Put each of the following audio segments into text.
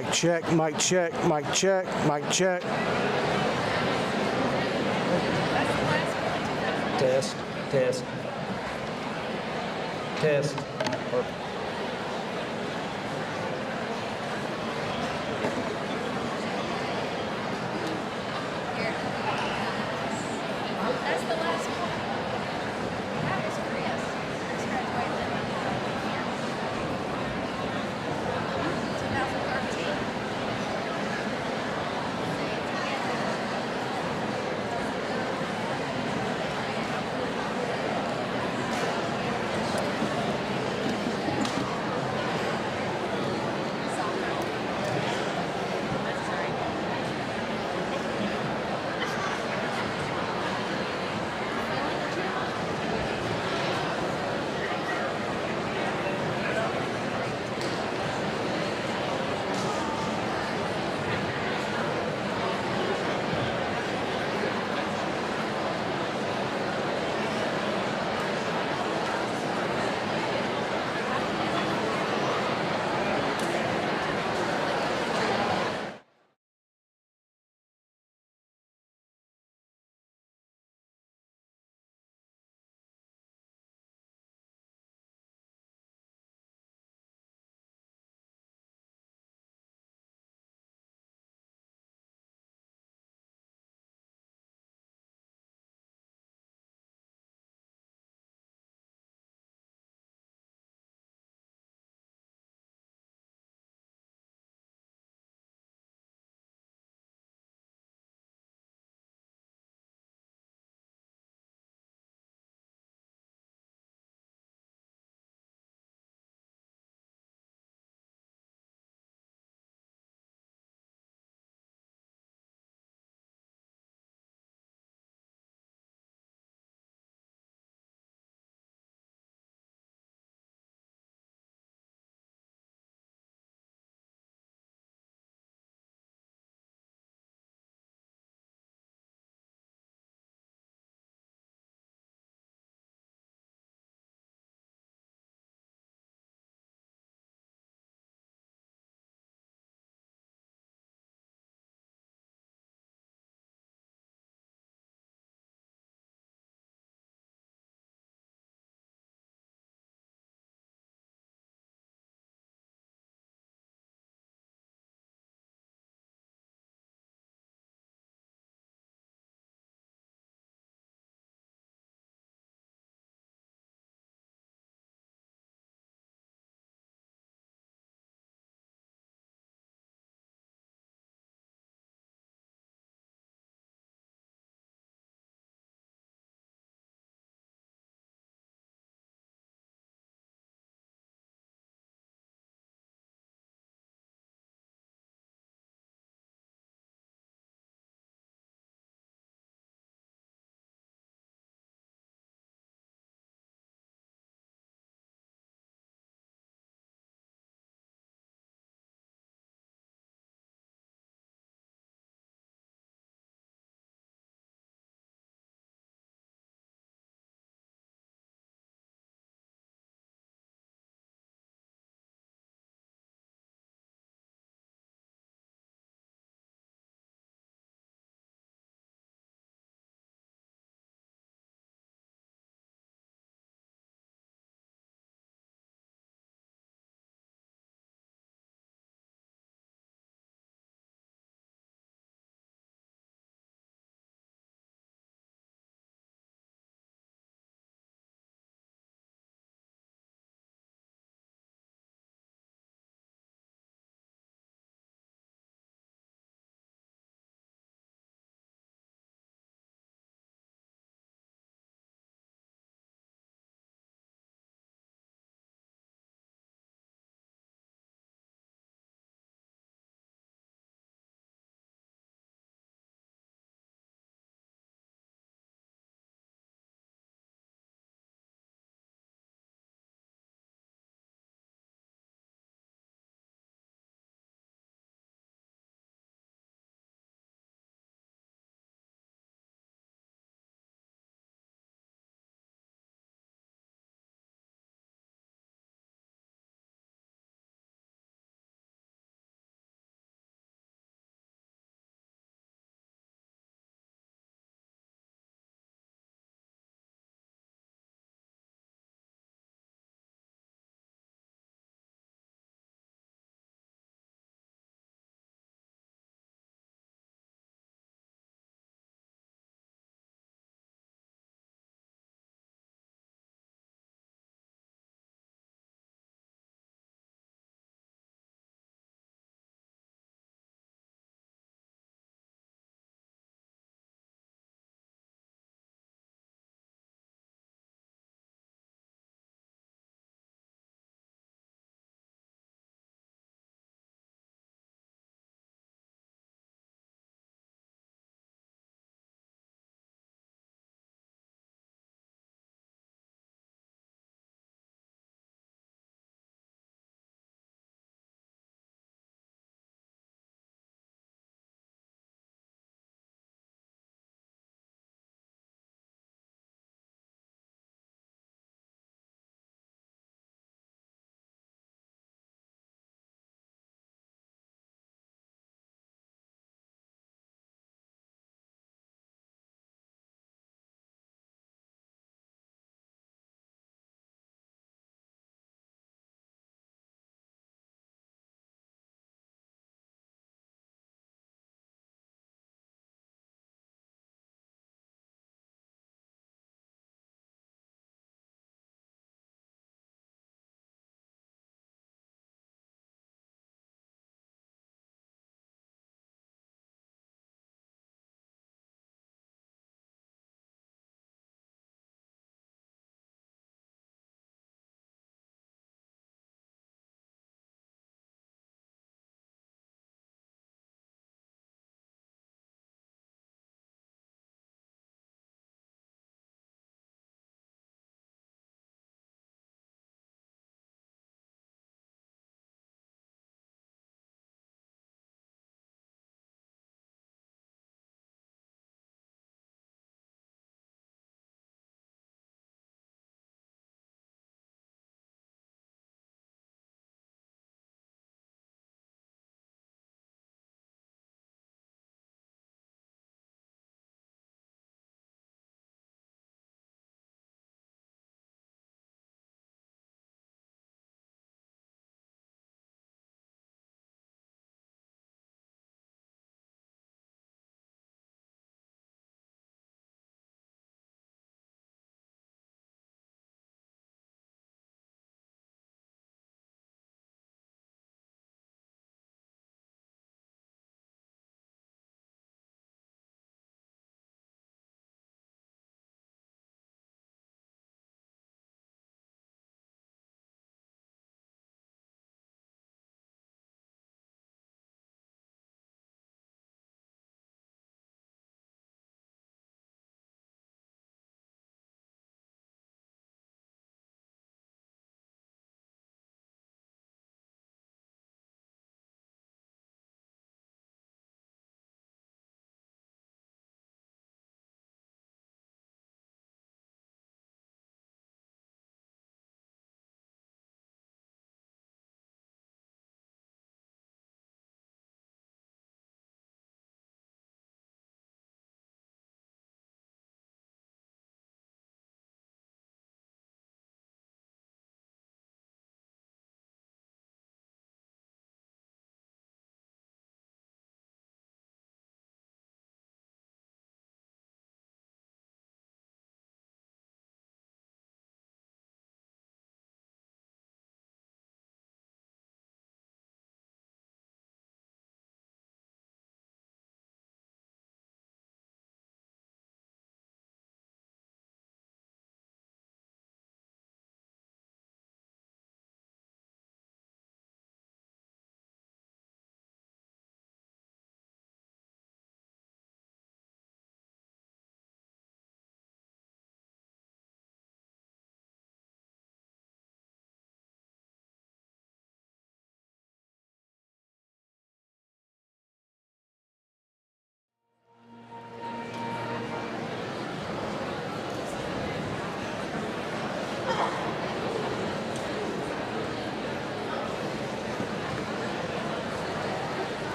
Mic check, mic check, mic check, mic check. Test, test, test. That's the last one. That was Chris. Chris graduated in 2013.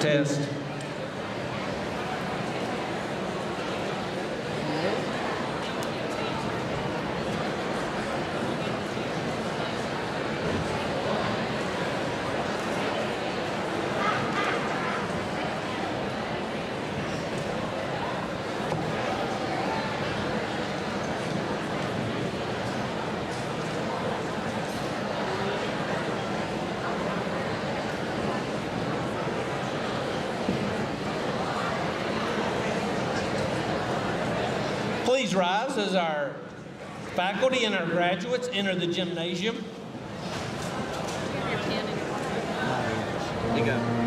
Test. Please rise as our faculty and our graduates enter the gymnasium. There you go.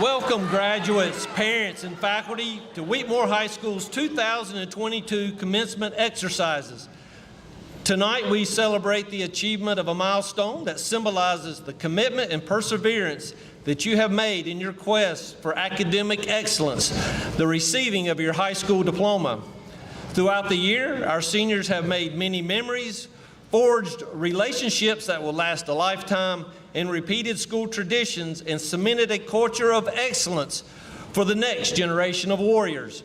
Welcome, graduates, parents, and faculty to Wheatmore High School's 2022 commencement exercises. Tonight, we celebrate the achievement of a milestone that symbolizes the commitment and perseverance that you have made in your quest for academic excellence, the receiving of your high school diploma. Throughout the year, our seniors have made many memories, forged relationships that will last a lifetime, and repeated school traditions and cemented a culture of excellence for the next generation of warriors.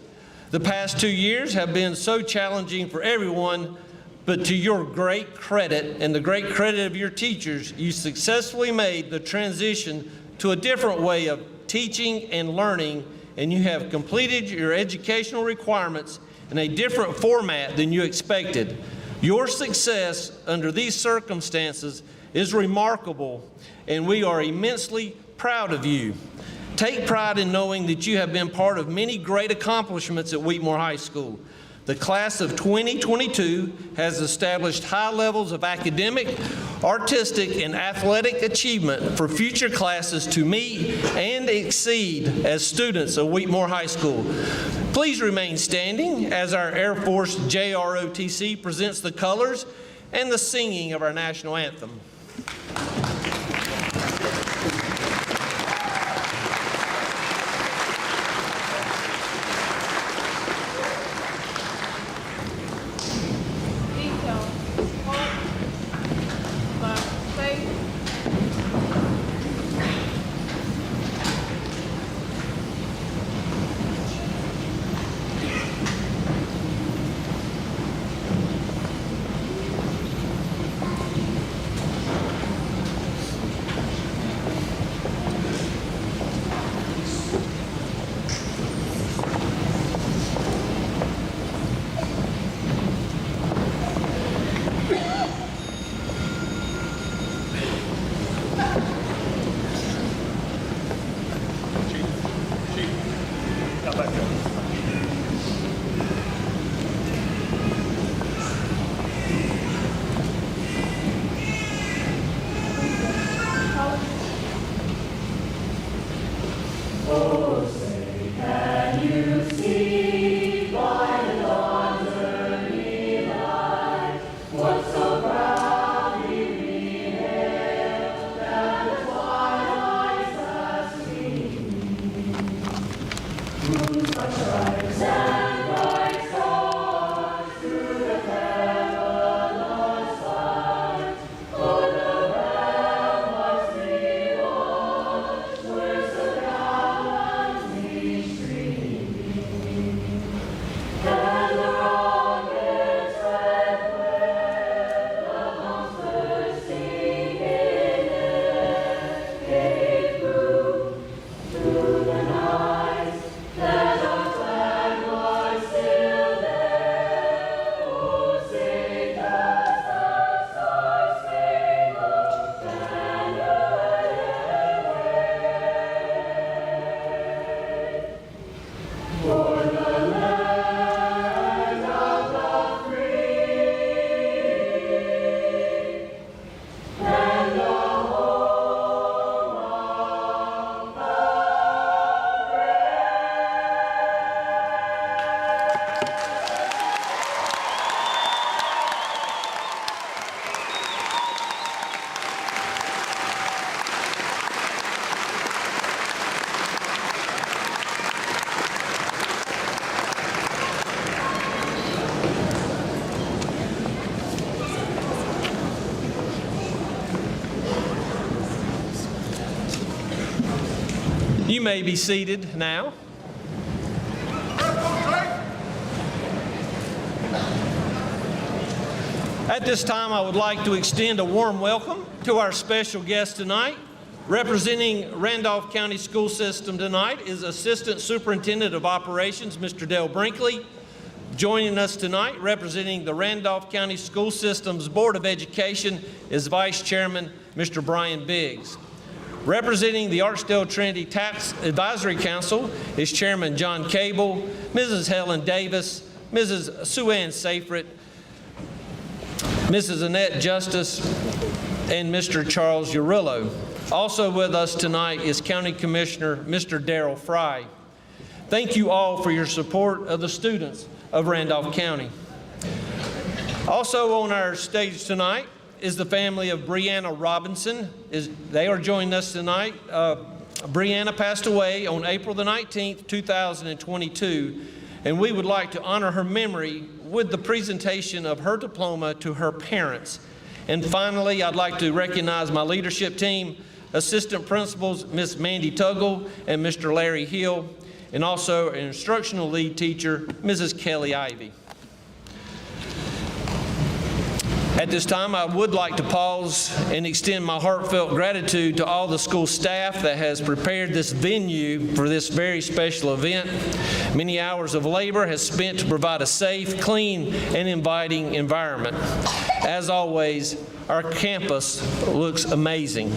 The past 2 years have been so challenging for everyone, but to your great credit and the great credit of your teachers, you successfully made the transition to a different way of teaching and learning, and you have completed your educational requirements in a different format than you expected. Your success under these circumstances is remarkable, and we are immensely proud of you. Take pride in knowing that you have been part of many great accomplishments at Wheatmore High School. The class of 2022 has established high levels of academic, artistic, and athletic achievement for future classes to meet and exceed as students of Wheatmore High School. Please remain standing as our Air Force JROTC presents the colors and the singing of our national anthem. You may be seated now. At this time, I would like to extend a warm welcome to our special guest tonight. Representing Randolph County School System tonight is Assistant Superintendent of Operations, Mr. Dale Brinkley. Joining us tonight, representing the Randolph County School System's Board of Education, is Vice Chairman, Mr. Brian Biggs. Representing the Archdale Trinity Tax Advisory Council is Chairman John Cable, Mrs. Helen Davis, Mrs. Sue Ann Seyfried, Mrs. Annette Justice, and Mr. Charles Urillo. Also with us tonight is County Commissioner Mr. Darrell Fry. Thank you all for your support of the students of Randolph County. Also on our stage tonight is the family of Brianna Robinson. They are joining us tonight. Brianna passed away on April the 19th, 2022, and we would like to honor her memory with the presentation of her diploma to her parents. And finally, I'd like to recognize my leadership team, Assistant Principals Ms. Mandy Tuggle and Mr. Larry Hill, and also an instructional lead teacher, Mrs. Kelly Ivy. At this time, I would like to pause and extend my heartfelt gratitude to all the school staff that has prepared this venue for this very special event. Many hours of labor has spent to provide a safe, clean, and inviting environment. As always, our campus looks amazing.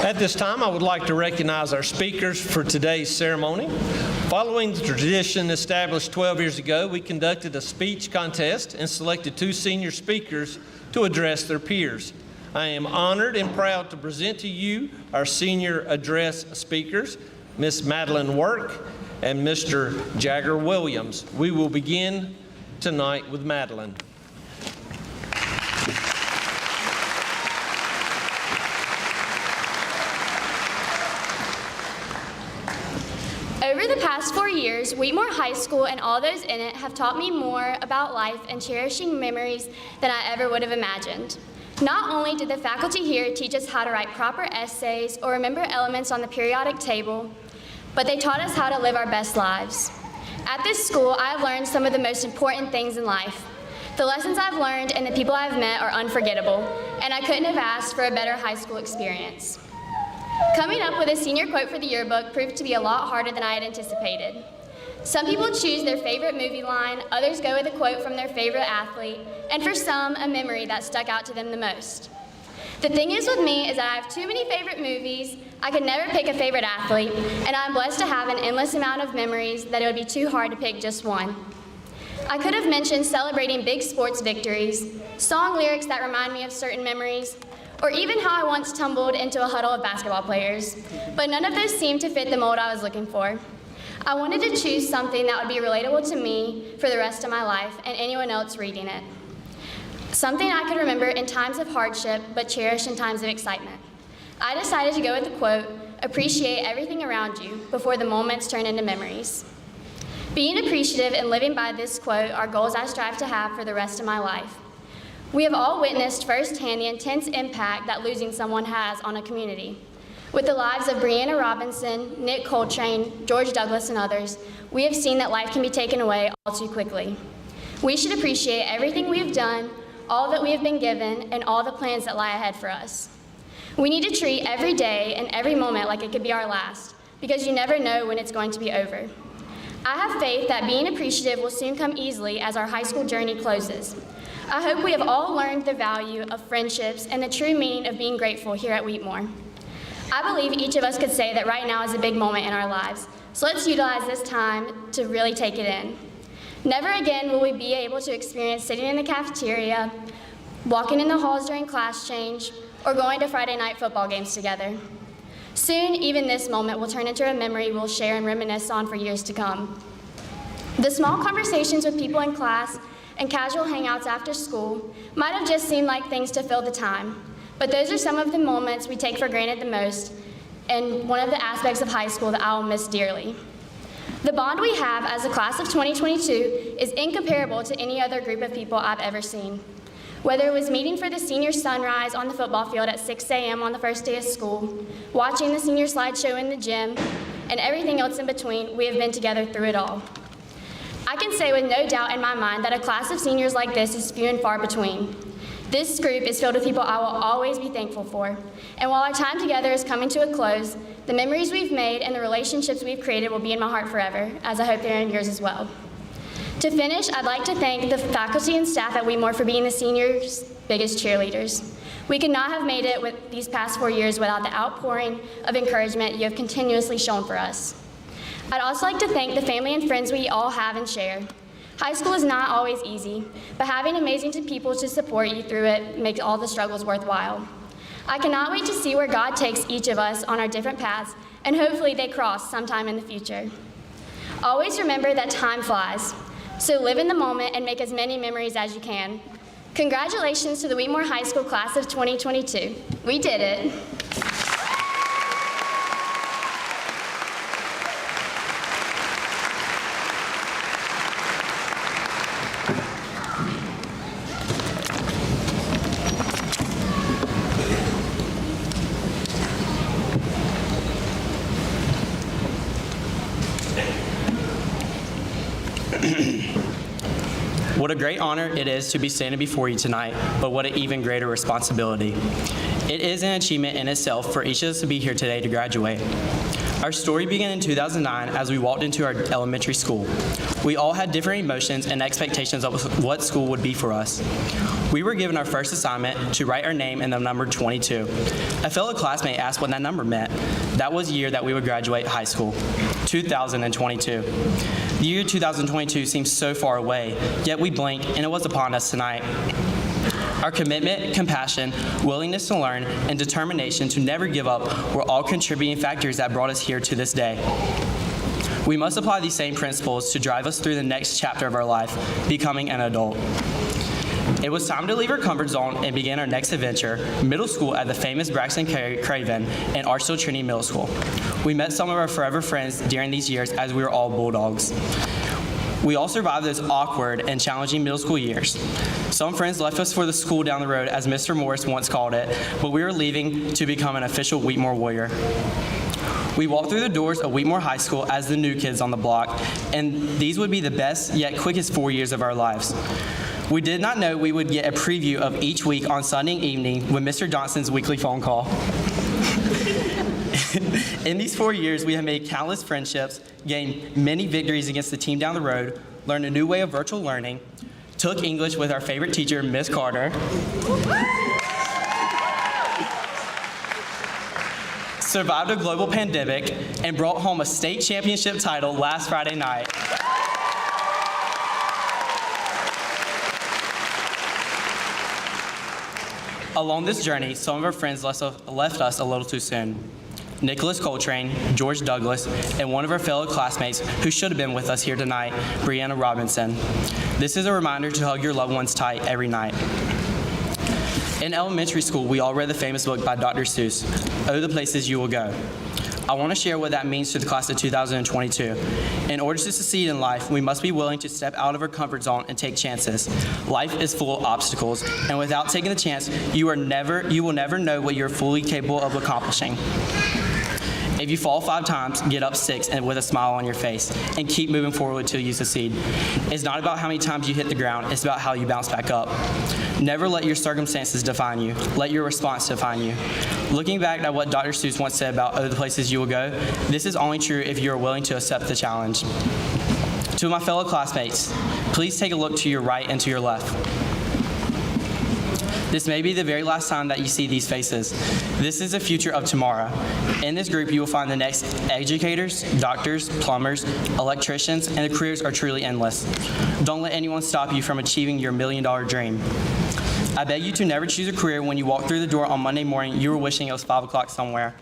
At this time, I would like to recognize our speakers for today's ceremony. Following the tradition established 12 years ago, we conducted a speech contest and selected 2 senior speakers to address their peers. I am honored and proud to present to you our senior address speakers, Ms. Madeline Work and Mr. Jagger Williams. We will begin tonight with Madeline. Over the past 4 years, Wheatmore High School and all those in it have taught me more about life and cherishing memories than I ever would have imagined. Not only did the faculty here teach us how to write proper essays or remember elements on the periodic table, but they taught us how to live our best lives. At this school, I have learned some of the most important things in life. The lessons I've learned and the people I've met are unforgettable, and I couldn't have asked for a better high school experience. Coming up with a senior quote for the yearbook proved to be a lot harder than I had anticipated. Some people choose their favorite movie line, others go with a quote from their favorite athlete, and for some, a memory that stuck out to them the most. The thing is with me is that I have too many favorite movies, I could never pick a favorite athlete, and I'm blessed to have an endless amount of memories that it would be too hard to pick just one. I could have mentioned celebrating big sports victories, song lyrics that remind me of certain memories, or even how I once tumbled into a huddle of basketball players, but none of those seemed to fit the mold I was looking for. I wanted to choose something that would be relatable to me for the rest of my life and anyone else reading it. Something I could remember in times of hardship, but cherish in times of excitement. I decided to go with the quote, "Appreciate everything around you before the moments turn into memories." Being appreciative and living by this quote are goals I strive to have for the rest of my life. We have all witnessed firsthand the intense impact that losing someone has on a community. With the lives of Breanna Robinson, Nick Coltrane, George Douglas, and others, we have seen that life can be taken away all too quickly. We should appreciate everything we have done, all that we have been given, and all the plans that lie ahead for us. We need to treat every day and every moment like it could be our last, because you never know when it's going to be over. I have faith that being appreciative will soon come easily as our high school journey closes. I hope we have all learned the value of friendships and the true meaning of being grateful here at Wheatmore. I believe each of us could say that right now is a big moment in our lives, so let's utilize this time to really take it in. Never again will we be able to experience sitting in the cafeteria, walking in the halls during class change, or going to Friday night football games together. Soon, even this moment will turn into a memory we'll share and reminisce on for years to come. The small conversations with people in class and casual hangouts after school might have just seemed like things to fill the time, but those are some of the moments we take for granted the most, and one of the aspects of high school that I will miss dearly. The bond we have as a class of 2022 is incomparable to any other group of people I've ever seen. Whether it was meeting for the senior sunrise on the football field at 6 a.m. on the first day of school, watching the senior slideshow in the gym, and everything else in between, we have been together through it all. I can say with no doubt in my mind that a class of seniors like this is few and far between. This group is filled with people I will always be thankful for, and while our time together is coming to a close, the memories we've made and the relationships we've created will be in my heart forever, as I hope they're in yours as well. To finish, I'd like to thank the faculty and staff at Wheatmore for being the seniors' biggest cheerleaders. We could not have made it with these past 4 years without the outpouring of encouragement you have continuously shown for us. I'd also like to thank the family and friends we all have and share. High school is not always easy, but having amazing people to support you through it makes all the struggles worthwhile. I cannot wait to see where God takes each of us on our different paths, and hopefully they cross sometime in the future. Always remember that time flies, so live in the moment and make as many memories as you can. Congratulations to the Wheatmore High School class of 2022. We did it. What a great honor it is to be standing before you tonight, but what an even greater responsibility. It is an achievement in itself for each of us to be here today to graduate. Our story began in 2009 as we walked into our elementary school. We all had different emotions and expectations of what school would be for us. We were given our first assignment to write our name and the number 22. A fellow classmate asked what that number meant. That was the year that we would graduate high school, 2022. The year 2022 seems so far away, yet we blinked and it was upon us tonight. Our commitment, compassion, willingness to learn, and determination to never give up were all contributing factors that brought us here to this day. We must apply these same principles to drive us through the next chapter of our life, becoming an adult. It was time to leave our comfort zone and begin our next adventure, middle school at the famous Braxton Craven and Archfield Trinity Middle School. We met some of our forever friends during these years as we were all Bulldogs. We all survived those awkward and challenging middle school years. Some friends left us for the school down the road, as Mr. Morris once called it, but we were leaving to become an official Wheatmore Warrior. We walked through the doors of Wheatmore High School as the new kids on the block, and these would be the best yet quickest 4 years of our lives. We did not know we would get a preview of each week on Sunday evening with Mr. Johnson's weekly phone call. In these 4 years, we have made countless friendships, gained many victories against the team down the road, learned a new way of virtual learning, took English with our favorite teacher, Miss Carter, survived a global pandemic, and brought home a state championship title last Friday night. Along this journey, some of our friends left us a little too soon. Nicholas Coltrane, George Douglas, and one of our fellow classmates who should have been with us here tonight, Brianna Robinson. This is a reminder to hug your loved ones tight every night. In elementary school, we all read the famous book by Dr. Seuss, Oh, the Places You Will Go. I want to share what that means to the class of 2022. In order to succeed in life, we must be willing to step out of our comfort zone and take chances. Life is full of obstacles, and without taking the chance, you will never know what you're fully capable of accomplishing. If you fall 5 times, get up 6 and with a smile on your face, and keep moving forward until you succeed. It's not about how many times you hit the ground, it's about how you bounce back up. Never let your circumstances define you. Let your response define you. Looking back at what Dr. Seuss once said about Oh, the Places You Will Go, this is only true if you are willing to accept the challenge. To my fellow classmates, please take a look to your right and to your left. This may be the very last time that you see these faces. This is the future of tomorrow. In this group, you will find the next educators, doctors, plumbers, electricians, and the careers are truly endless. Don't let anyone stop you from achieving your $1 million dream. I beg you to never choose a career when you walk through the door on Monday morning, you were wishing it was 5 o'clock somewhere.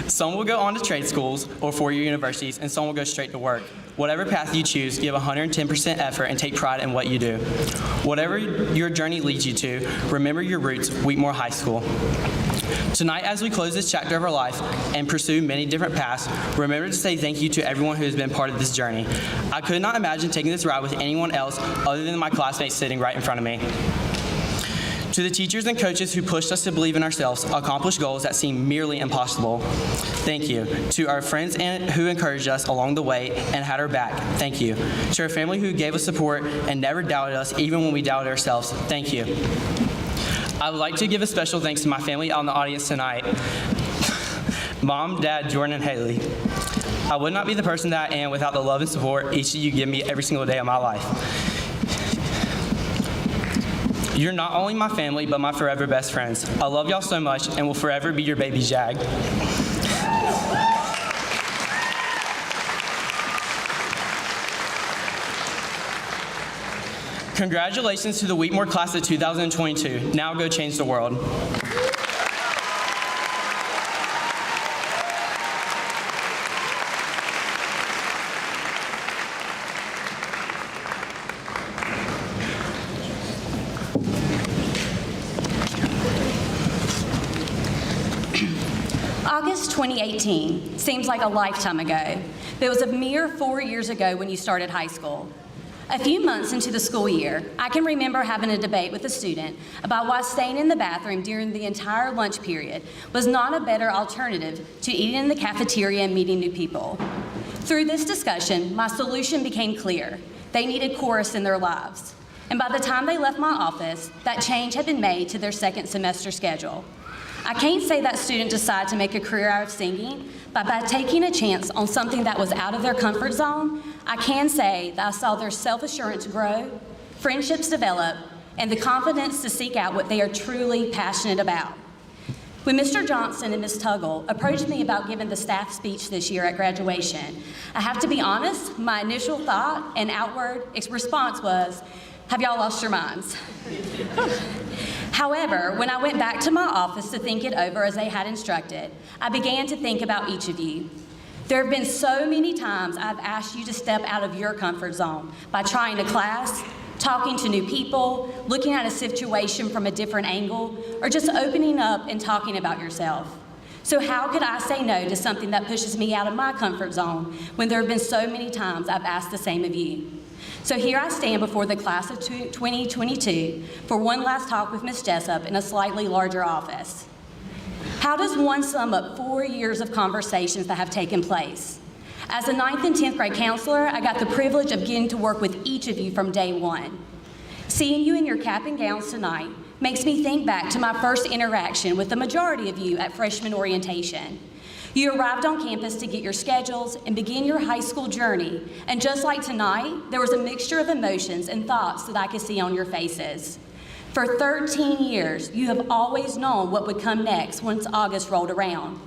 Some will go on to trade schools or four-year universities, and some will go straight to work. Whatever path you choose, give 110% effort and take pride in what you do. Whatever your journey leads you to, remember your roots, Wheatmore High School. Tonight, as we close this chapter of our life and pursue many different paths, remember to say thank you to everyone who has been part of this journey. I could not imagine taking this ride with anyone else other than my classmates sitting right in front of me. To the teachers and coaches who pushed us to believe in ourselves, accomplish goals that seemed merely impossible, thank you. To our friends who encouraged us along the way and had our back, thank you. To our family who gave us support and never doubted us even when we doubted ourselves, thank you. I would like to give a special thanks to my family out in the audience tonight. Mom, Dad, Jordan, and Haley. I would not be the person that I am without the love and support each of you give me every single day of my life. You're not only my family, but my forever best friends. I love y'all so much and will forever be your baby Jag. Congratulations to the Wheatmore class of 2022. Now go change the world. August 2018 seems like a lifetime ago, but it was a mere 4 years ago when you started high school. A few months into the school year, I can remember having a debate with a student about why staying in the bathroom during the entire lunch period was not a better alternative to eating in the cafeteria and meeting new people. Through this discussion, my solution became clear. They needed chorus in their lives. And by the time they left my office, that change had been made to their second semester schedule. I can't say that student decided to make a career out of singing, but by taking a chance on something that was out of their comfort zone, I can say that I saw their self-assurance grow, friendships develop, and the confidence to seek out what they are truly passionate about. When Mr. Johnson and Ms. Tuggle approached me about giving the staff speech this year at graduation, I have to be honest, my initial thought and outward response was, "Have y'all lost your minds?" However, when I went back to my office to think it over as they had instructed, I began to think about each of you. There have been so many times I've asked you to step out of your comfort zone by trying a class, talking to new people, looking at a situation from a different angle, or just opening up and talking about yourself. So how could I say no to something that pushes me out of my comfort zone when there have been so many times I've asked the same of you? So here I stand before the class of 2022 for one last talk with Ms. Jessup in a slightly larger office. How does one sum up 4 years of conversations that have taken place? As a 9th and 10th grade counselor, I got the privilege of getting to work with each of you from day one. Seeing you in your cap and gowns tonight makes me think back to my first interaction with the majority of you at freshman orientation. You arrived on campus to get your schedules and begin your high school journey, and just like tonight, there was a mixture of emotions and thoughts that I could see on your faces. For 13 years, you have always known what would come next once August rolled around.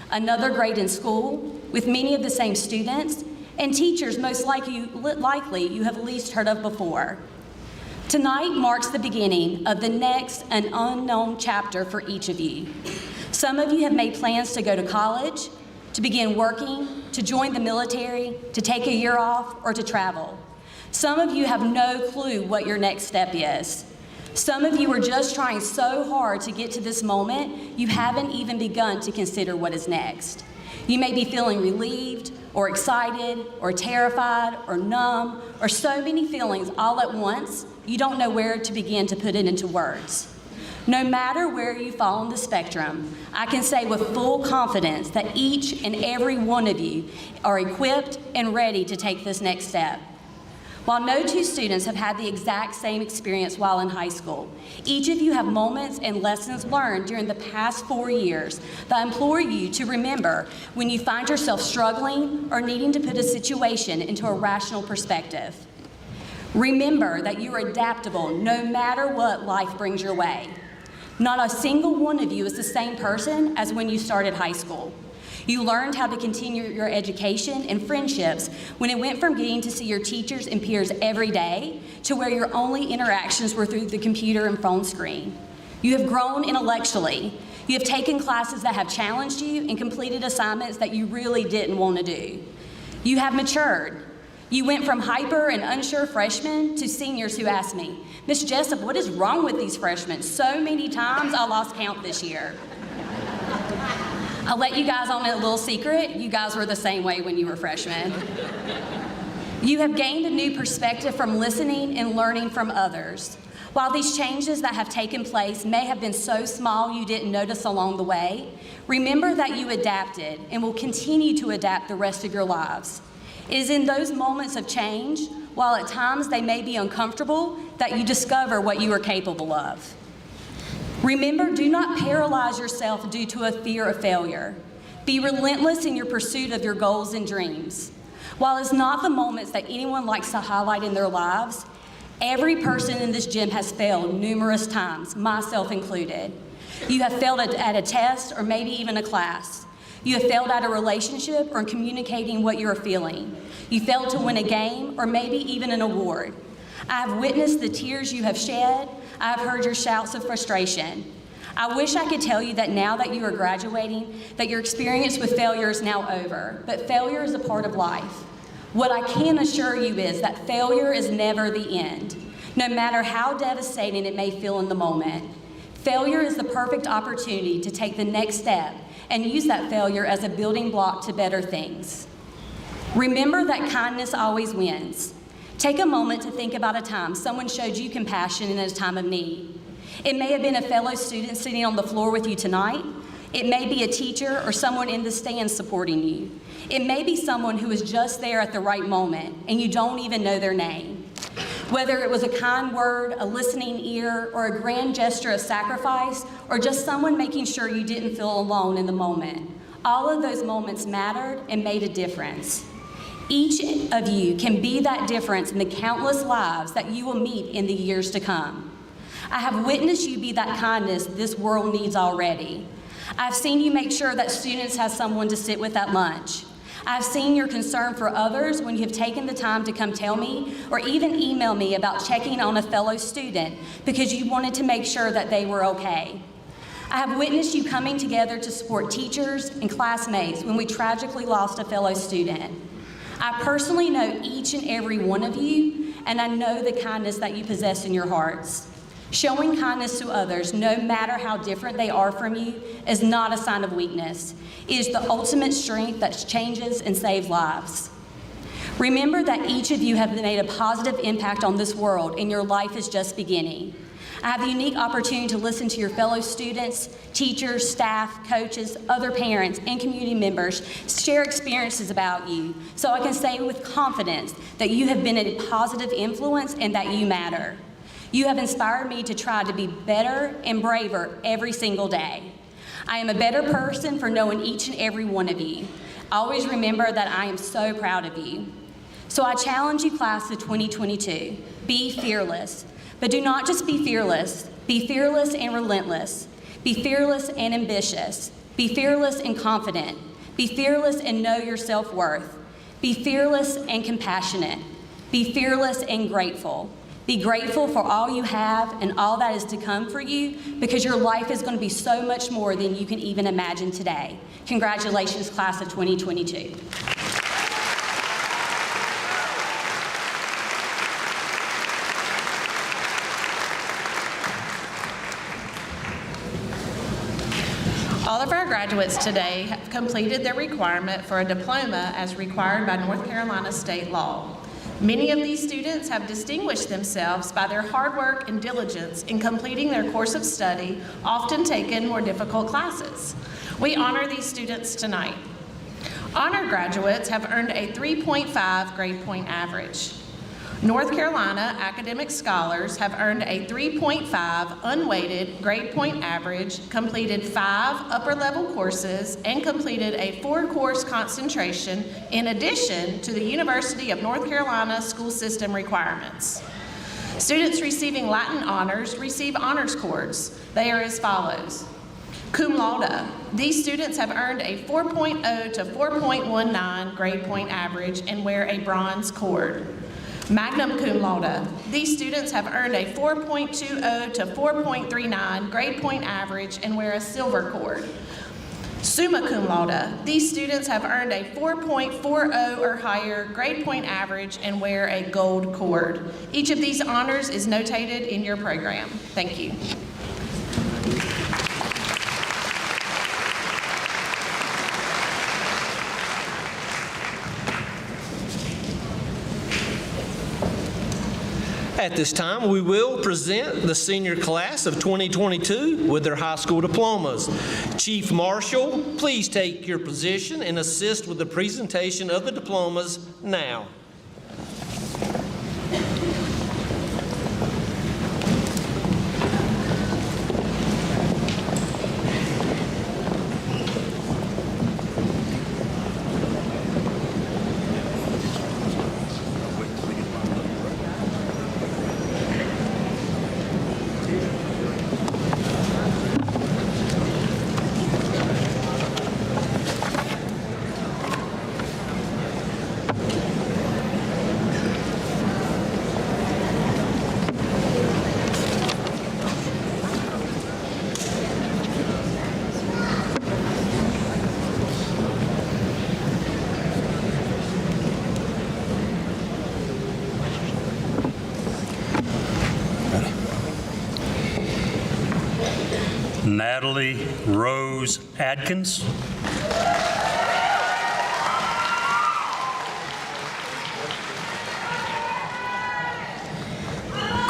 Another grade in school, with many of the same students, and teachers most likely you have least heard of before. Tonight marks the beginning of the next and unknown chapter for each of you. Some of you have made plans to go to college, to begin working, to join the military, to take a year off, or to travel. Some of you have no clue what your next step is. Some of you are just trying so hard to get to this moment, you haven't even begun to consider what is next. You may be feeling relieved, or excited, or terrified, or numb, or so many feelings all at once, you don't know where to begin to put it into words. No matter where you fall on the spectrum, I can say with full confidence that each and every one of you are equipped and ready to take this next step. While no two students have had the exact same experience while in high school, each of you have moments and lessons learned during the past 4 years that I implore you to remember when you find yourself struggling or needing to put a situation into a rational perspective. Remember that you are adaptable no matter what life brings your way. Not a single one of you is the same person as when you started high school. You learned how to continue your education and friendships when it went from getting to see your teachers and peers every day to where your only interactions were through the computer and phone screen. You have grown intellectually. You have taken classes that have challenged you and completed assignments that you really didn't want to do. You have matured. You went from hyper and unsure freshmen to seniors who asked me, "Miss Jessup, what is wrong with these freshmen? So many times I lost count this year." I'll let you guys on a little secret. You guys were the same way when you were freshmen. You have gained a new perspective from listening and learning from others. While these changes that have taken place may have been so small you didn't notice along the way, remember that you adapted and will continue to adapt the rest of your lives. It is in those moments of change, while at times they may be uncomfortable, that you discover what you are capable of. Remember, do not paralyze yourself due to a fear of failure. Be relentless in your pursuit of your goals and dreams. While it's not the moments that anyone likes to highlight in their lives, every person in this gym has failed numerous times, myself included. You have failed at a test or maybe even a class. You have failed at a relationship or in communicating what you are feeling. You failed to win a game or maybe even an award. I have witnessed the tears you have shed. I have heard your shouts of frustration. I wish I could tell you that now that you are graduating, that your experience with failure is now over, but failure is a part of life. What I can assure you is that failure is never the end, no matter how devastating it may feel in the moment. Failure is the perfect opportunity to take the next step and use that failure as a building block to better things. Remember that kindness always wins. Take a moment to think about a time someone showed you compassion in a time of need. It may have been a fellow student sitting on the floor with you tonight. It may be a teacher or someone in the stands supporting you. It may be someone who was just there at the right moment and you don't even know their name. Whether it was a kind word, a listening ear, or a grand gesture of sacrifice, or just someone making sure you didn't feel alone in the moment, all of those moments mattered and made a difference. Each of you can be that difference in the countless lives that you will meet in the years to come. I have witnessed you be that kindness this world needs already. I've seen you make sure that students have someone to sit with at lunch. I've seen your concern for others when you have taken the time to come tell me or even email me about checking on a fellow student because you wanted to make sure that they were okay. I have witnessed you coming together to support teachers and classmates when we tragically lost a fellow student. I personally know each and every one of you, and I know the kindness that you possess in your hearts. Showing kindness to others, no matter how different they are from you, is not a sign of weakness. It is the ultimate strength that changes and saves lives. Remember that each of you have made a positive impact on this world, and your life is just beginning. I have the unique opportunity to listen to your fellow students, teachers, staff, coaches, other parents, and community members share experiences about you, so I can say with confidence that you have been a positive influence and that you matter. You have inspired me to try to be better and braver every single day. I am a better person for knowing each and every one of you. Always remember that I am so proud of you. So I challenge you, class of 2022, be fearless. But do not just be fearless and relentless. Be fearless and ambitious. Be fearless and confident. Be fearless and know your self-worth. Be fearless and compassionate. Be fearless and grateful. Be grateful for all you have and all that is to come for you, because your life is going to be so much more than you can even imagine today. Congratulations, class of 2022. All of our graduates today have completed their requirement for a diploma as required by North Carolina state law. Many of these students have distinguished themselves by their hard work and diligence in completing their course of study, often taking more difficult classes. We honor these students tonight. Honor graduates have earned a 3.5 grade point average. North Carolina academic scholars have earned a 3.5 unweighted grade point average, completed 5 upper level courses, and completed a 4-course concentration in addition to the University of North Carolina school system requirements. Students receiving Latin honors receive honors cords. They are as follows. Cum laude. These students have earned a 4.0 to 4.19 grade point average and wear a bronze cord. Magna cum laude. These students have earned a 4.20 to 4.39 grade point average and wear a silver cord. Summa cum laude. These students have earned a 4.40 or higher grade point average and wear a gold cord. Each of these honors is notated in your program. Thank you. At this time, we will present the senior class of 2022 with their high school diplomas. Chief Marshal, please take your position and assist with the presentation of the diplomas now. Natalie Rose Adkins.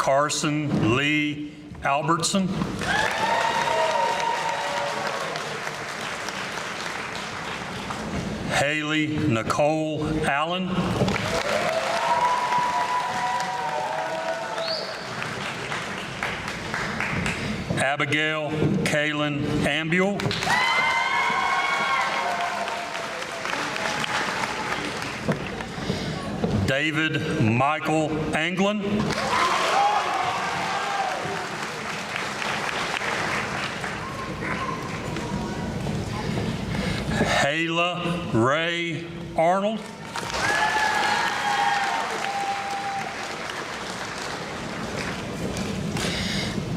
Carson Lee Albertson. Haley Nicole Allen. Abigail Kaylin Ambuel. David Michael Anglin. Hayla Ray Arnold.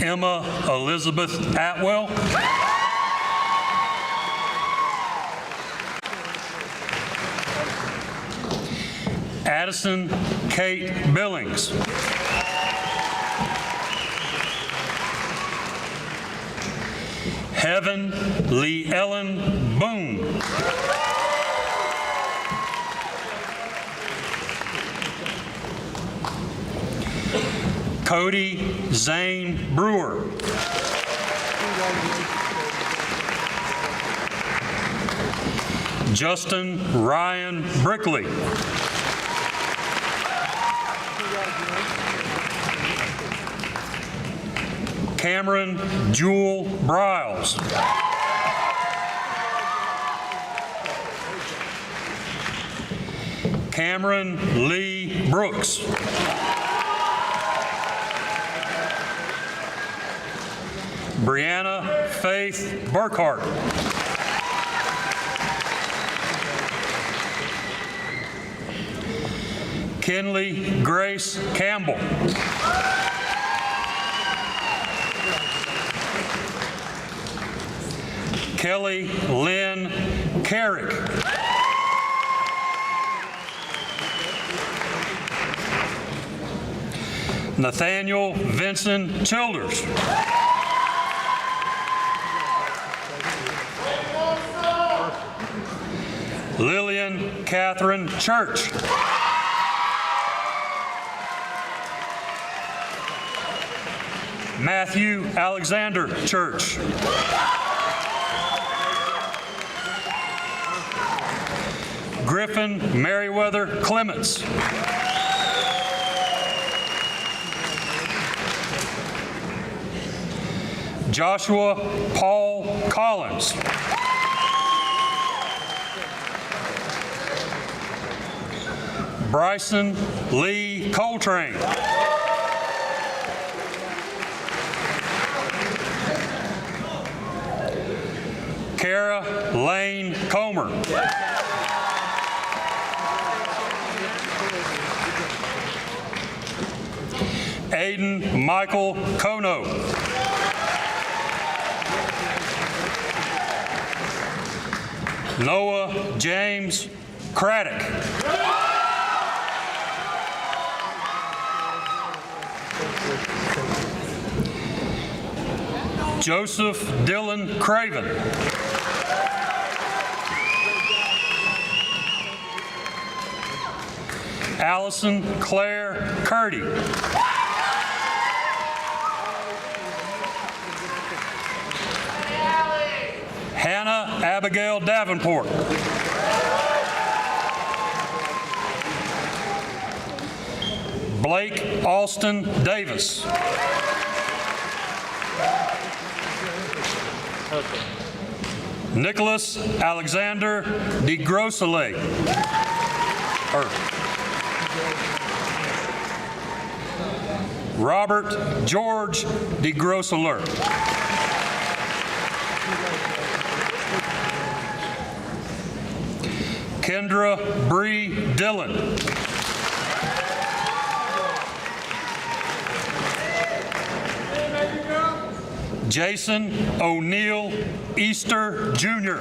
Emma Elizabeth Atwell. Addison Kate Billings. Heaven Lee Ellen Boone. Cody Zane Brewer. Justin Ryan Brickley. Cameron Jewel Briles. Cameron Lee Brooks. Brianna Faith Burkhart. Kinley Grace Campbell. Kelly Lynn Carrick. Nathaniel Vincent Childers. Lillian Catherine Church. Matthew Alexander Church. Griffin Merriweather Clements. Joshua Paul Collins. Bryson Lee Coltrane. Kara Lane Comer. Aiden Michael Kono. Noah James Craddock. Joseph Dylan Craven. Allison Claire Curdy. Hannah Abigail Davenport. Blake Austin Davis. Nicholas Alexander DeGrosselet. Robert George DeGrosseler. Kendra Bree Dillon. Jason O'Neill Easter Jr.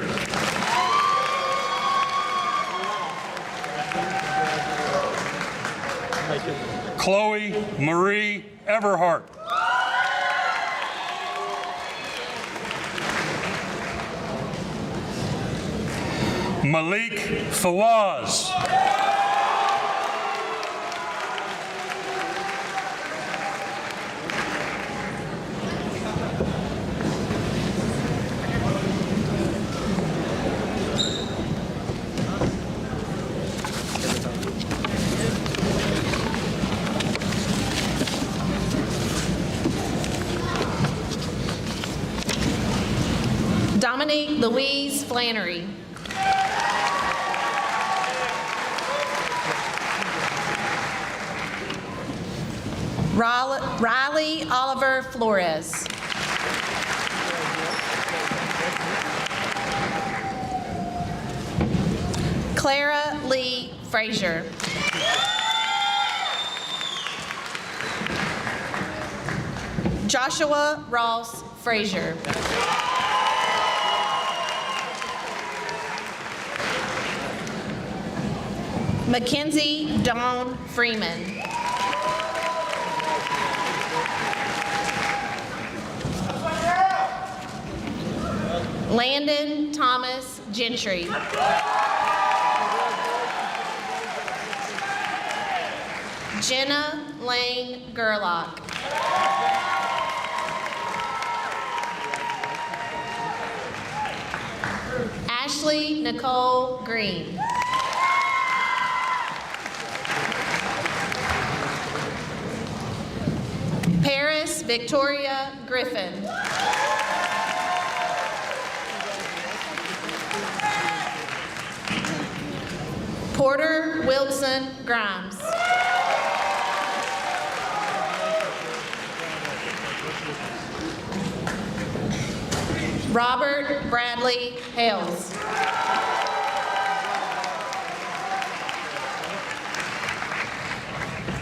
Chloe Marie Everhart. Malik Fawaz. Dominique Louise Flannery. Riley Oliver Flores. Clara Lee Frazier. Joshua Ross Frazier. Mackenzie Dawn Freeman. Landon Thomas Gentry. Jenna Lane Gerlach. Ashley Nicole Green. Paris Victoria Griffin. Porter Wilson Grimes. Robert Bradley Hales.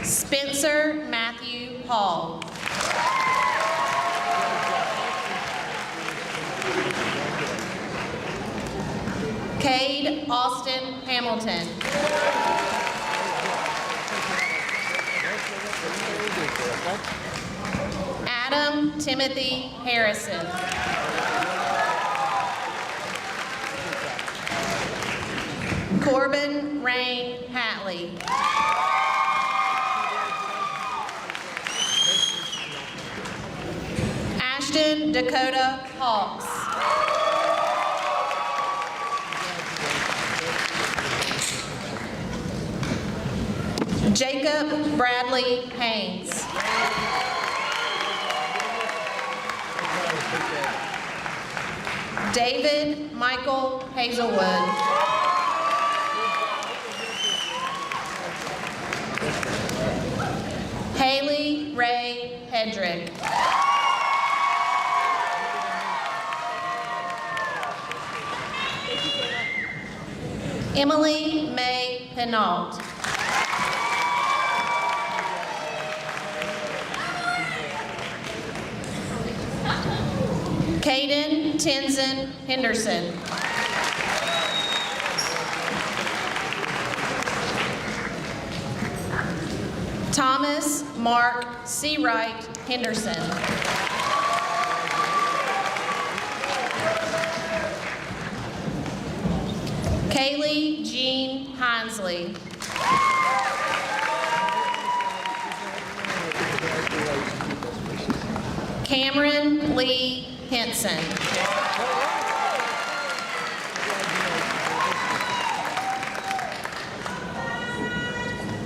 Spencer Matthew Hall. Cade Austin Hamilton. Adam Timothy Harrison. Corbin Rain Hatley. Ashton Dakota Hawks. Jacob Bradley Haynes. David Michael Hazelwood. Haley Ray Hedrick. Emily May Penault. Caden Tenzin Henderson. Thomas Mark Seawright Henderson. Kaylee Jean Hinesley. Cameron Lee Henson.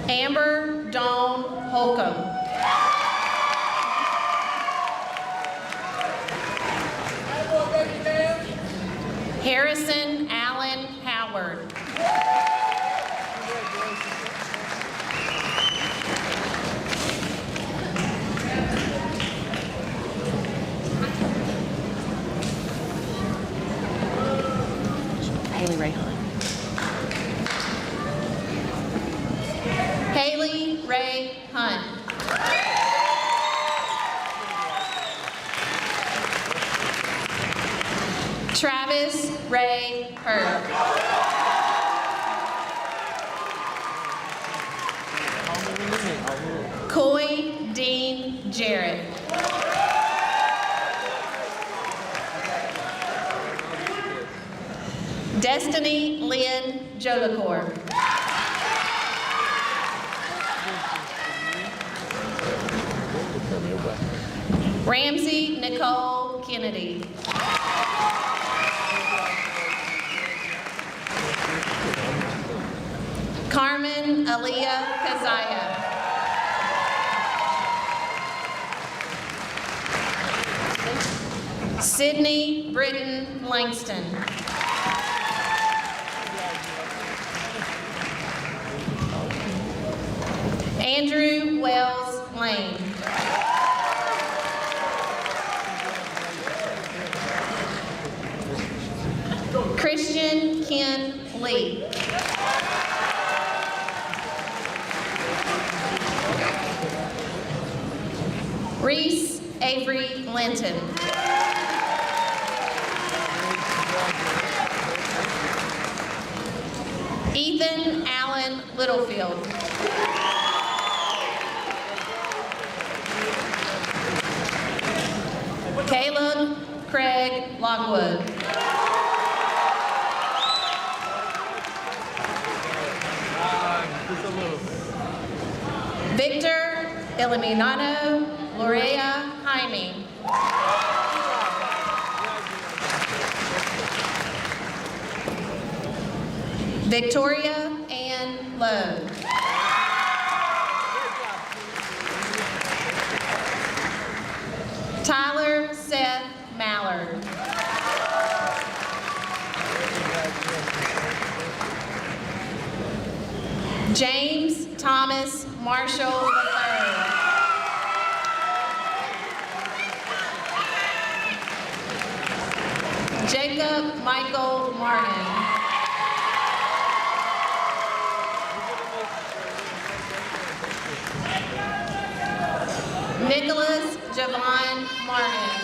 Amber Dawn Holcomb. Harrison Allen Howard. Haley Ray Hunt. Haley Ray Hunt. Travis Ray Hurd. Coy Dean Jarrett. Destiny Lynn Jolacor. Ramsey Nicole Kennedy. Carmen Aaliyah Kazaya. Sydney Britton Langston. Andrew Wells Lane. Christian Ken Lee. Reese Avery Linton. Ethan Allen Littlefield. Caleb Craig Logwood. Victor Eliminado Lorea Jaime. Victoria Ann Lowe. Tyler Seth Mallard. James Thomas Marshall III. Jacob Michael Martin. Nicholas Javon Martin.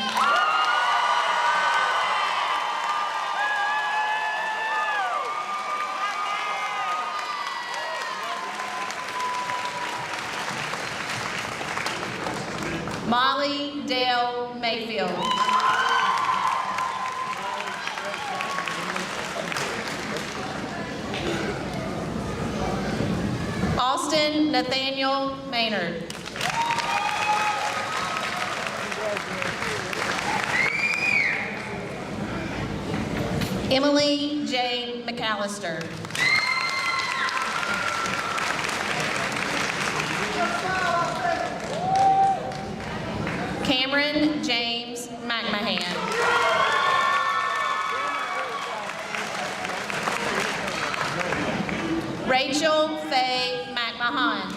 Molly Dale Mayfield. Austin Nathaniel Maynard. Emily Jane McAllister. Cameron James McMahon. Rachel Faye McMahon.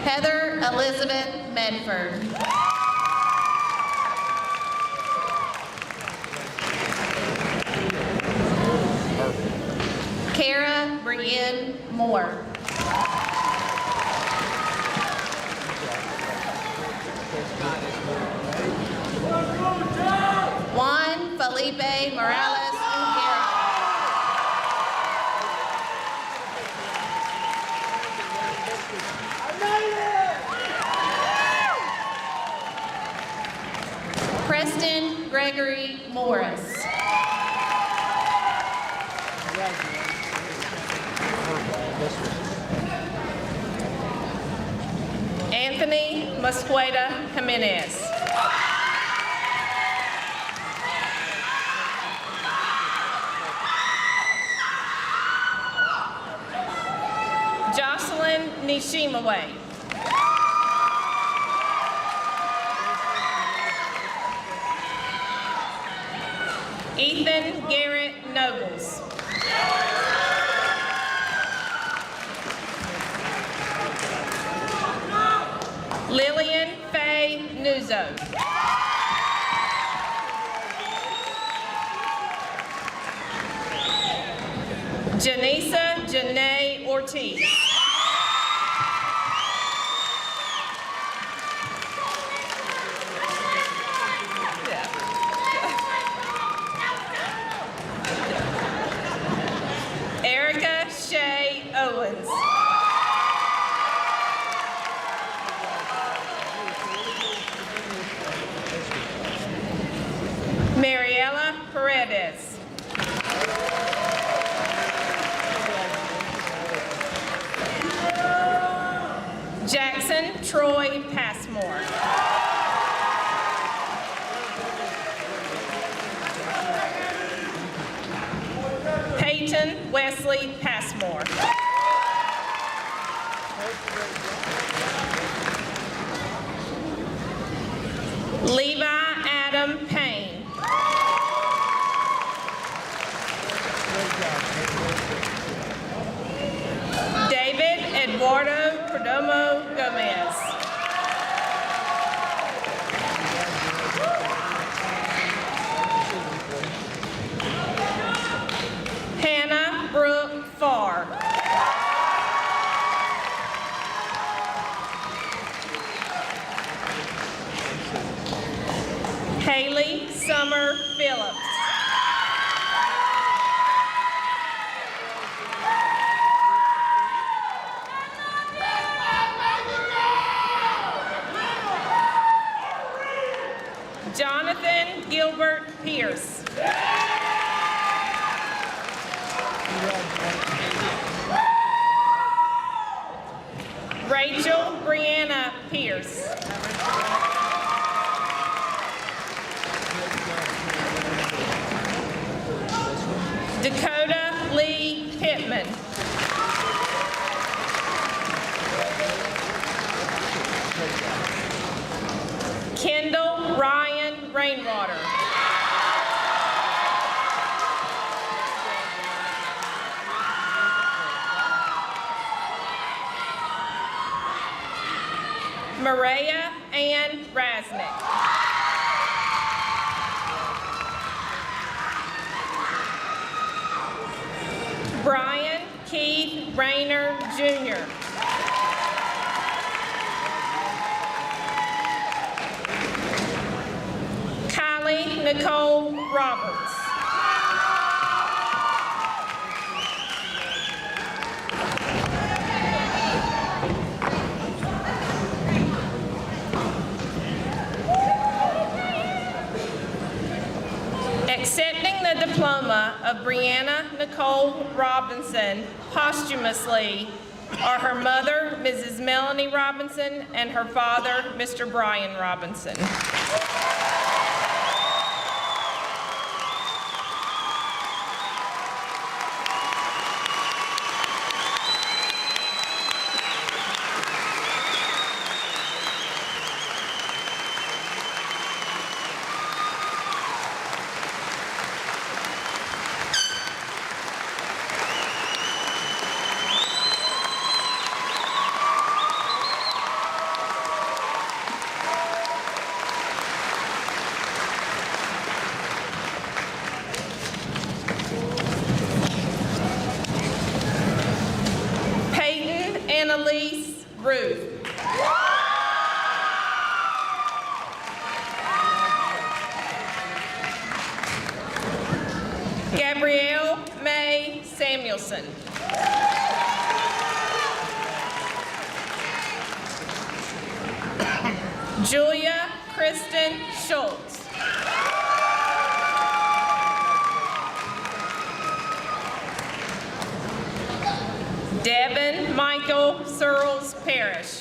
Heather Elizabeth Medford. Kara Brienne Moore. Juan Felipe Morales Unquera. Preston Gregory Morris. Anthony Mosqueda Jimenez. Jocelyn Nishimawe. Ethan Garrett Nobles. Lillian Faye Nuzzo. Janisa Janae Ortiz. Erica Shay Owens. Mariela Paredes. Jackson Troy Passmore. Peyton Wesley Passmore. Levi Adam Payne. David Eduardo Perdomo Gomez. Hannah Brooke Farr. Haley Summer Phillips. Jonathan Gilbert Pierce. Rachel Brianna Pierce. Dakota Lee Pittman. Kendall Ryan Rainwater. Maria Ann Rasnick. Brian Keith Rayner, Jr. Kylie Nicole Roberts. Accepting the diploma of Brianna Nicole Robinson posthumously are her mother, Mrs. Melanie Robinson, and her father, Mr. Brian Robinson. Annalise Ruth. Gabrielle May Samuelson. Julia Kristen Schultz. Devin Michael Searles Parrish.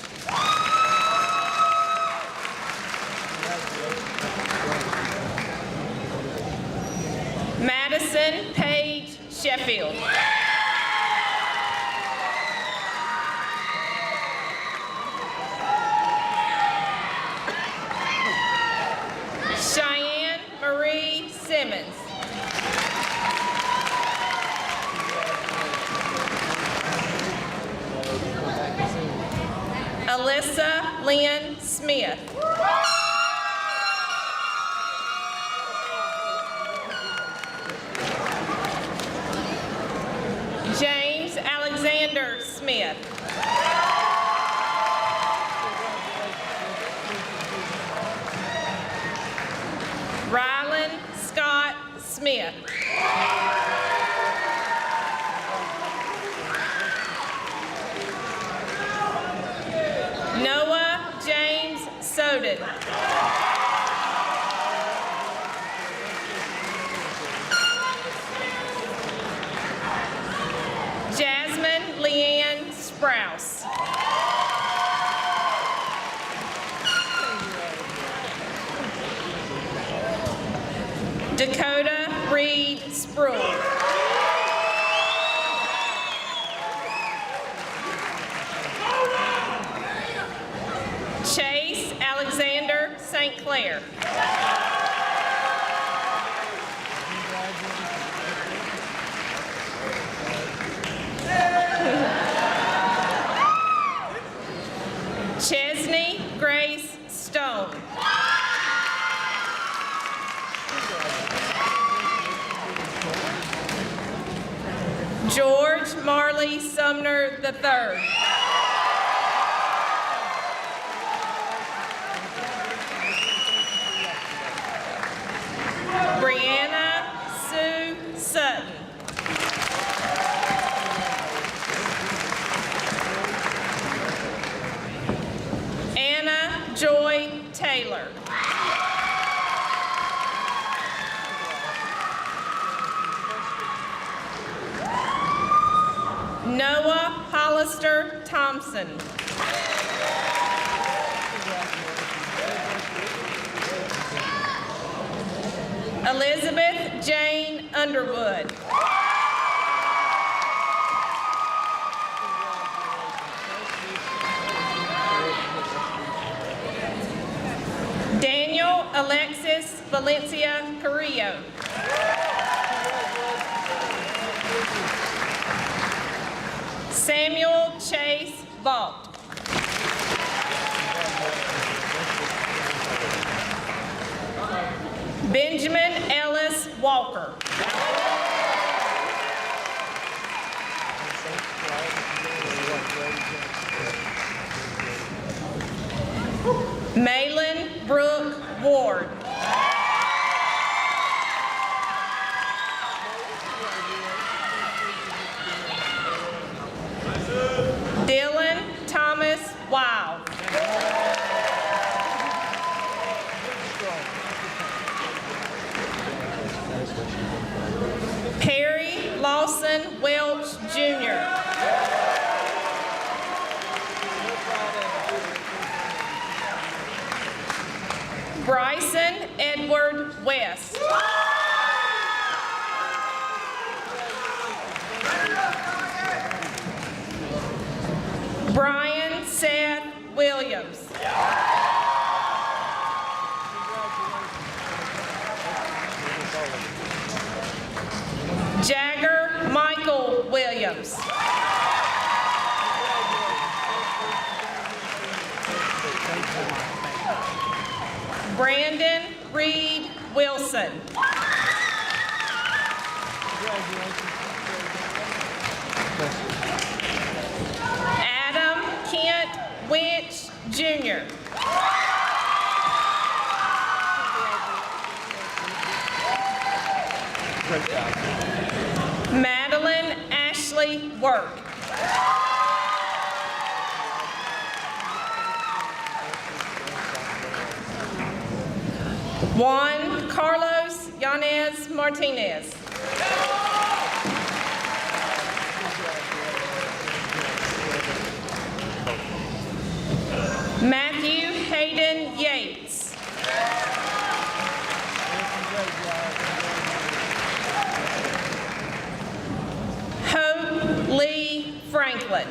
Madison Page Sheffield. Cheyenne Marie Simmons. Alyssa Lynn Smith. James Alexander Smith. Rylan Scott Smith. Noah James Soden. Jasmine Leanne Sprouse. Dakota Reed Sproul. Blair. Chesney Grace Stone. George Marley Sumner III. Brianna Sue Sutton. Anna Joy Taylor. Noah Hollister Thompson. Elizabeth Jane Underwood. Daniel Alexis Valencia Carrillo. Samuel Chase Vaught. Benjamin Ellis Walker. Malin Brooke Ward. Dylan Thomas Wild. Perry Lawson Welch Jr. Bryson Edward West. Brian Seth Williams. Jagger Michael Williams. Brandon Reed Wilson. Adam Kent Winch Jr. Madeline Ashley Work. Juan Carlos Yanez Martinez. Matthew Hayden Yates. Hope Lee Franklin.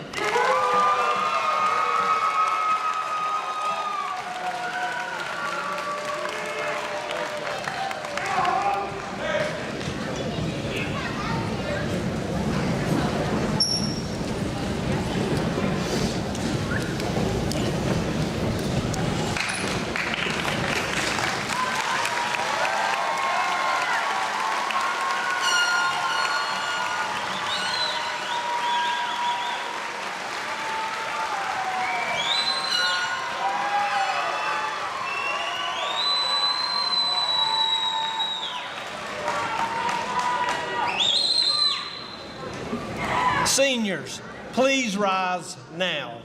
Seniors, please rise now.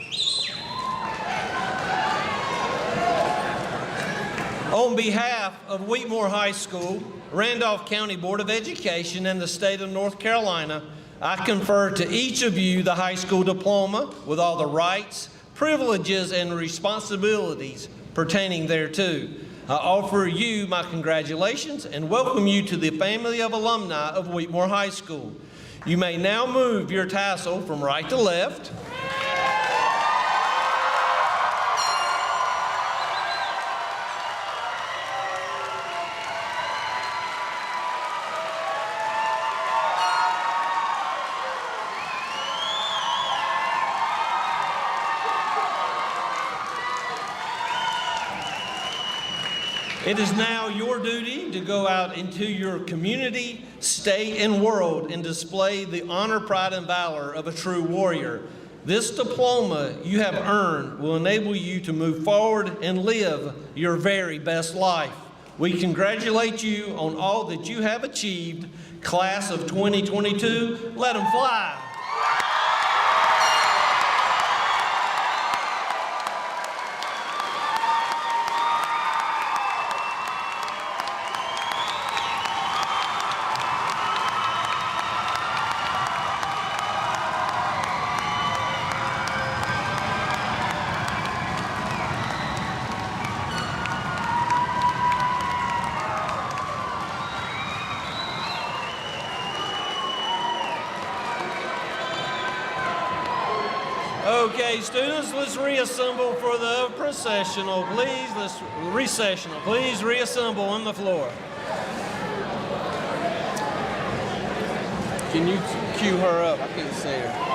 On behalf of Wheatmore High School, Randolph County Board of Education, and the state of North Carolina, I confer to each of you the high school diploma with all the rights, privileges, and responsibilities pertaining thereto. I offer you my congratulations and welcome you to the family of alumni of Wheatmore High School. You may now move your tassel from right to left. It is now your duty to go out into your community, state, and world and display the honor, pride, and valor of a true warrior. This diploma you have earned will enable you to move forward and live your very best life. We congratulate you on all that you have achieved. Class of 2022, let them fly. Okay, students, let's reassemble for the processional. Please, recessional. Please reassemble on the floor. Can you cue her up? I can't see her.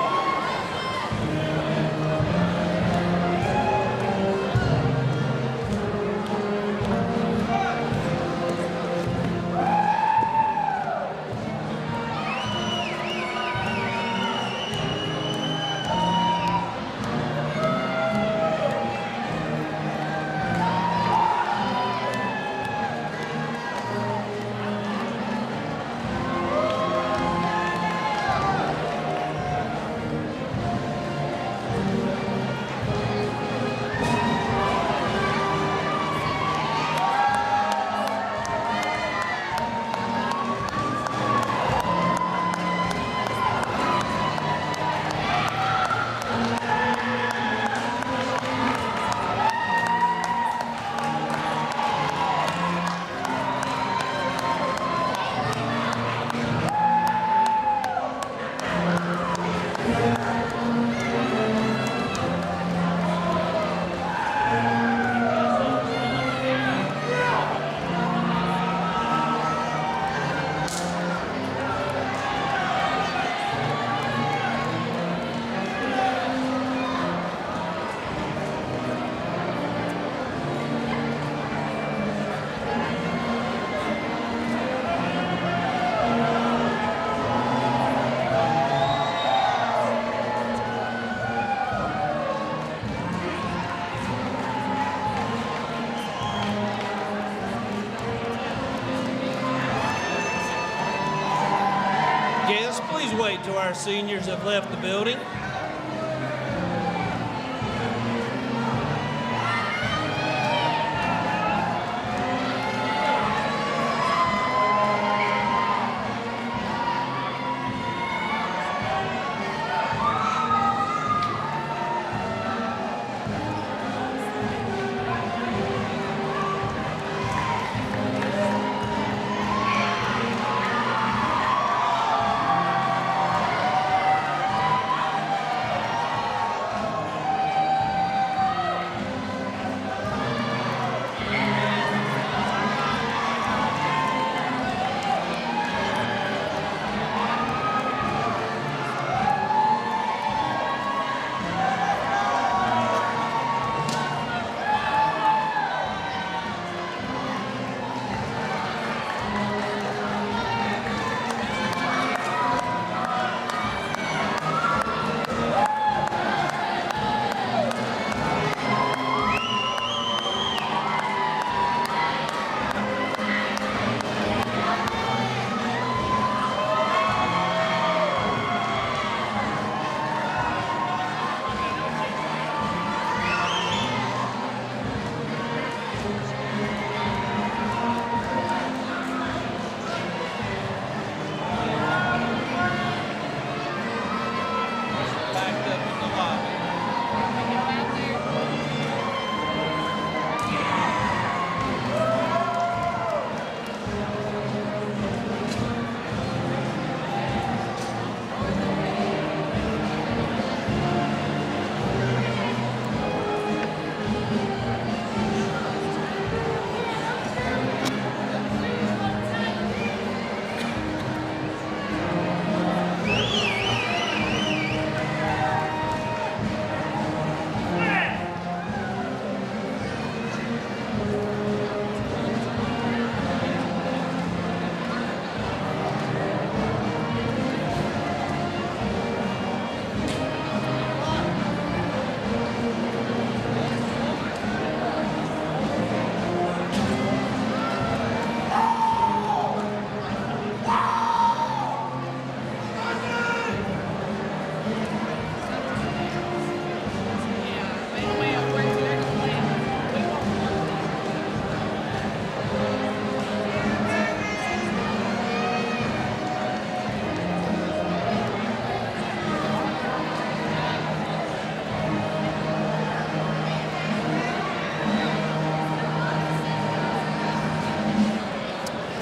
Guests, please wait till our seniors have left the building.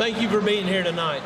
Thank you for being here tonight.